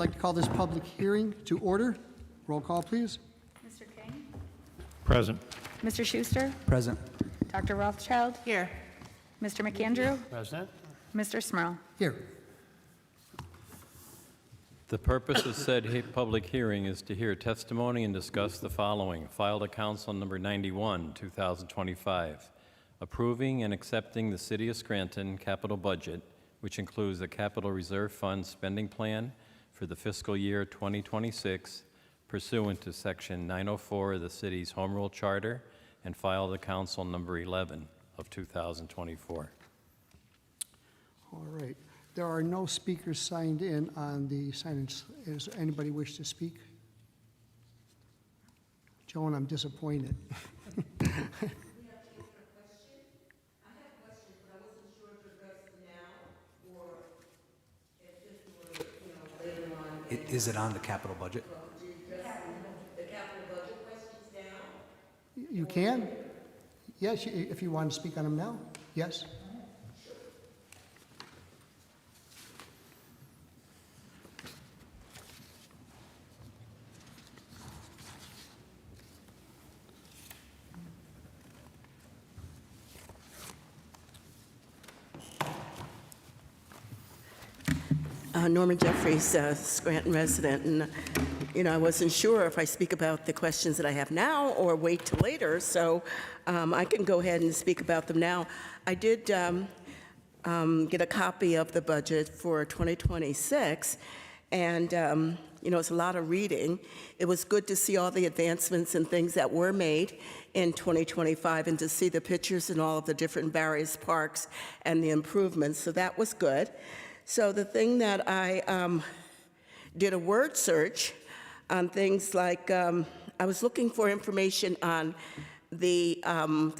like to call this public hearing to order. Roll call, please. Mr. King? Present. Mr. Schuster? Present. Dr. Rothchild? Here. Mr. McAndrew? Present. Mr. Smurl? Here. The purpose of said public hearing is to hear testimony and discuss the following. Filed at Council number 91, 2025, approving and accepting the City of Scranton capital budget, which includes the Capital Reserve Fund spending plan for the fiscal year 2026, pursuant to Section 904 of the city's Home Rule Charter, and filed at Council number 11 of 2024. All right. There are no speakers signed in on the sign-ins. Does anybody wish to speak? Joan, I'm disappointed. Is it on the capital budget? The capital budget questions now? You can? Yes, if you want to speak on them now. Yes. Norman Jeffries, Scranton resident, and I wasn't sure if I speak about the questions that I have now or wait till later, so I can go ahead and speak about them now. I did get a copy of the budget for 2026, and it's a lot of reading. It was good to see all the advancements and things that were made in 2025 and to see the pictures in all of the different various parks and the improvements, so that was good. So the thing that I did a word search on things like, I was looking for information on the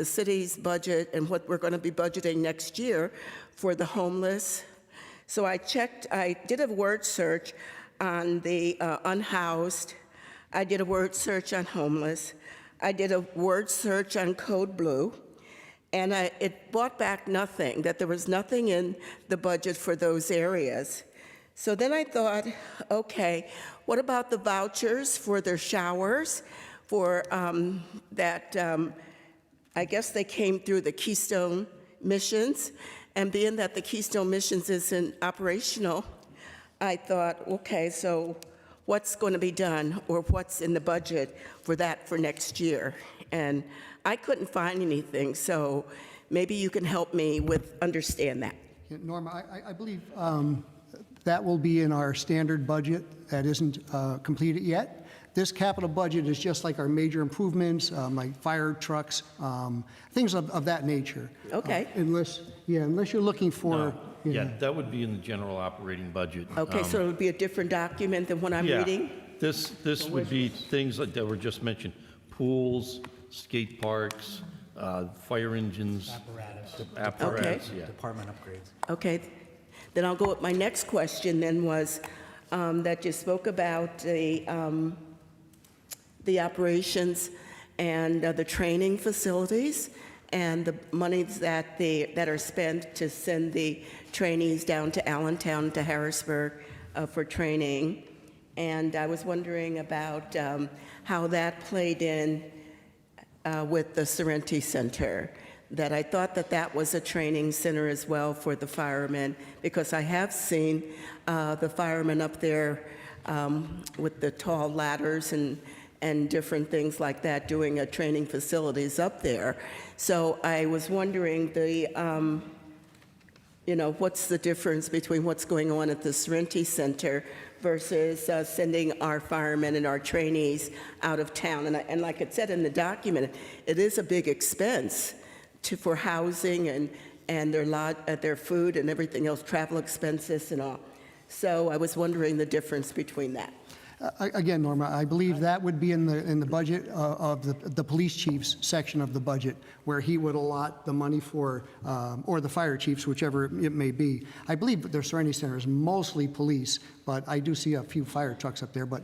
city's budget and what we're going to be budgeting next year for the homeless. So I did a word search on the unhoused. I did a word search on homeless. I did a word search on Code Blue. And it brought back nothing, that there was nothing in the budget for those areas. So then I thought, okay, what about the vouchers for their showers, for I guess they came through the Keystone missions, and being that the Keystone missions isn't operational, I thought, okay, so what's going to be done, or what's in the budget for that for next year? And I couldn't find anything, so maybe you can help me with understand that. Yeah, Norma, I believe that will be in our standard budget that isn't completed yet. This capital budget is just like our major improvements, like fire trucks, things of that nature. Okay. Unless you're looking for. No. Yeah, that would be in the general operating budget. Okay, so it would be a different document than what I'm reading? This would be things like that were just mentioned: pools, skate parks, fire engines, apparatus. Okay. Yeah. Department upgrades. Okay, then I'll go with my next question then was that you spoke about the operations and the training facilities and the monies that are spent to send the trainees down to Allentown, to Harrisburg for training. And I was wondering about how that played in with the Sorrenti Center, that I thought that was a training center as well for the firemen, because I have seen the firemen up there with the tall ladders and different things like that, doing training facilities up there. So I was wondering what's the difference between what's going on at the Sorrenti Center versus sending our firemen and our trainees out of town. And like it said in the document, it is a big expense for housing and their food and everything else, travel expenses and all. So I was wondering the difference between that. Again, Norma, I believe that would be in the budget of the police chief's section of the budget, where he would allot the money for, or the fire chiefs, whichever it may be. I believe their Serenity Center is mostly police, but I do see a few fire trucks up there, but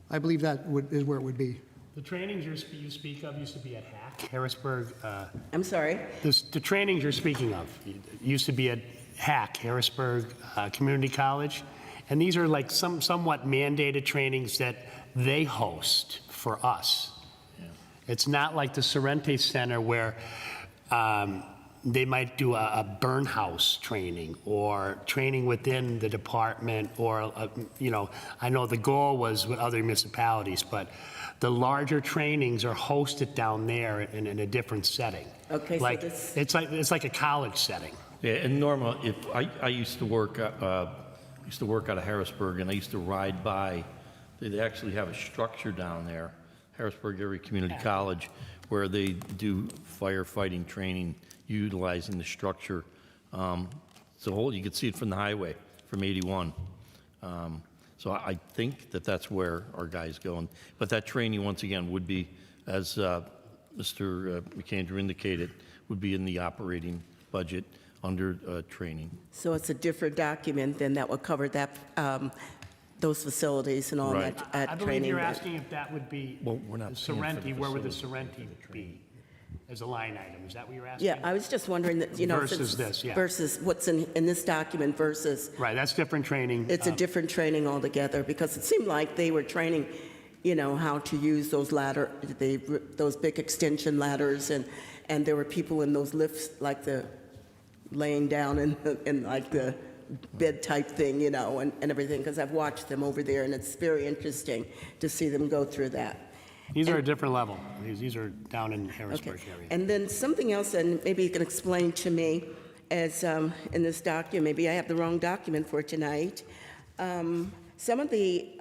I believe that is where it would be. The trainings you speak of used to be at HAC, Harrisburg. I'm sorry? The trainings you're speaking of used to be at HAC, Harrisburg Community College, And these are like somewhat mandated trainings that they host for us. It's not like the Sorrente Center where they might do a burn house training or training within the department or, I know the goal was with other municipalities, but the larger trainings are hosted down there in a different setting. Okay, so Like, this- it's like a college setting. Yeah, and Norma, if I used to work out of Harrisburg, and I used to ride by. They actually have a structure down there, Harrisburg Area Community College, where they do firefighting training utilizing the structure. You could see it from the highway, from 81. So I think that's where our guys go. But that training, once again, would be, as Mr. McAndrew indicated, would be in the operating budget under training. So it's a different document than that would cover that, those facilities and all Right. that I believe training. you're asking if that would be Well, we're not the paying for Sorrente, the where would the facility. Sorrente be as a line item? Is that what you're asking? Yeah, I was just wondering that, Versus this, yeah. versus what's in this document versus, Right, that's different training. it's a different training altogether, because it seemed like they were training, how to use those those big extension ladders, and there were people in those lifts, like the laying down in like the bed type thing, and everything, because I've watched them over there, and it's very interesting to see them go through that. These are a different level. These are down in Okay. Harrisburg area. And then something else, and maybe you can explain to me, as in this document, maybe I have the wrong document for tonight. Some of the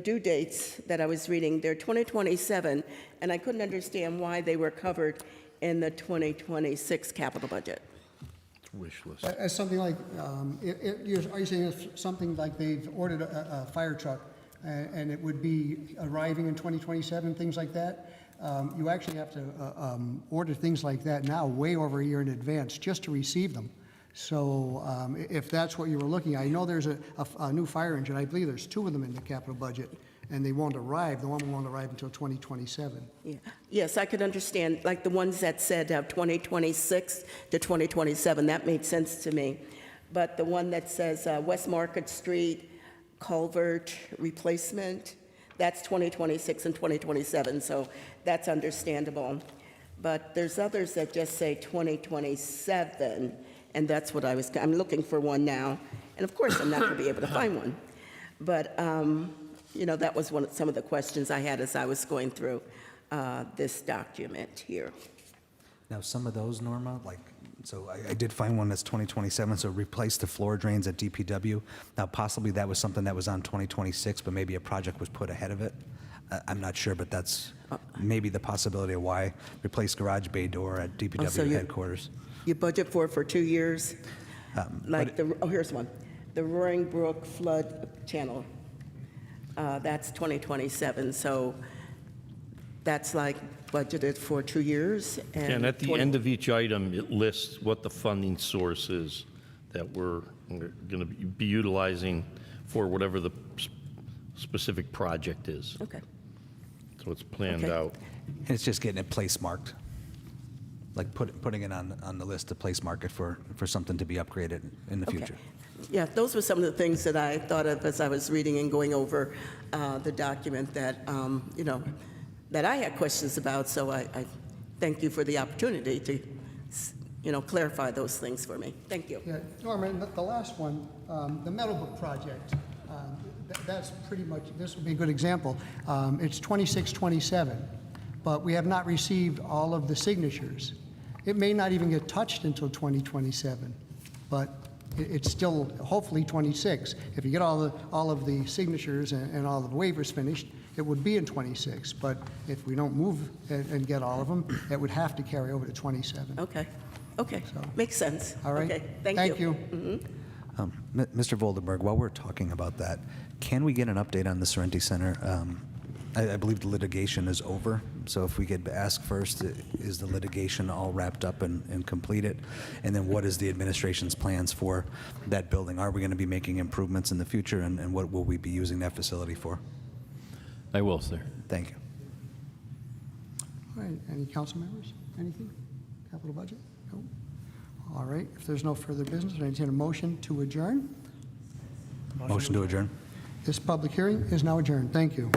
due dates that I was reading, they're 2027, and I couldn't understand why they were covered in the 2026 capital budget. Wish list. As something like, are you saying it's something like they've ordered a fire truck and it would be arriving in 2027, things like that? You actually have to order things like that now, way over a year in advance, just to receive them. So if that's what you were looking at, I know there's a new fire engine. I believe there's 2 of them in the capital budget, and they won't arrive. The one won't arrive until 2027. Yeah. Yes, I could understand, like the ones that said 2026 to 2027, that made sense to me. But the one that says West Market Street culvert replacement, that's 2026 and 2027, so that's understandable. But there's others that just say 2027, and that's what I'm looking for one now. And of course, I'm not going to be able to find one. But that was some of the questions I had as I was going through this document here. Now, some of those, Norma, so I did find one that's 2027, so replace the floor drains at DPW. Now, possibly that was something that was on 2026, but maybe a project was put ahead of it. I'm not sure, but that's maybe the possibility of why. Replace garage bay door at DPW so you- headquarters. You budget for 2 years? Here's one. The Roaring Brook Flood Channel. That's 2027, so that's like budgeted for 2 years. And at the end of each item, it lists what the funding source is that we're going to be utilizing for whatever the specific project is. Okay. So it's planned Okay. out. And it's just getting it place marked, like putting it on the list to place mark it for something to be upgraded in the Okay. future. Yeah, those were some of the things that I thought of as I was reading and going over the document that, that I had questions about. So I thank you for the opportunity to, clarify those things for me. Thank you. Yeah, Norman, the last one, the Meadowbrook project, that's pretty much, this would be a good example. It's 26-27, but we have not received all of the signatures. It may not even get touched until 2027, but it's still hopefully 26. If you get all of the signatures and all of the waivers finished, it would be in 26. But if we don't move and get all of them, it would have to carry over to 27. Okay. Okay. So- Makes sense. All right? Okay. Thank you. Mr. Voldenberg, while we're talking about that, can we get an update on the Sorrente Center? I believe the litigation is over, so if we could ask first, is the litigation all wrapped up and completed? And then what is the administration's plans for that building? Are we going to be making improvements in the future, and what will we be using that facility for? I will, sir. Thank you. All right, any council members? Anything? Capital budget? No? All right, if there's no further business, I entertain a motion to adjourn. Motion to adjourn. This public hearing is now adjourned. Thank you.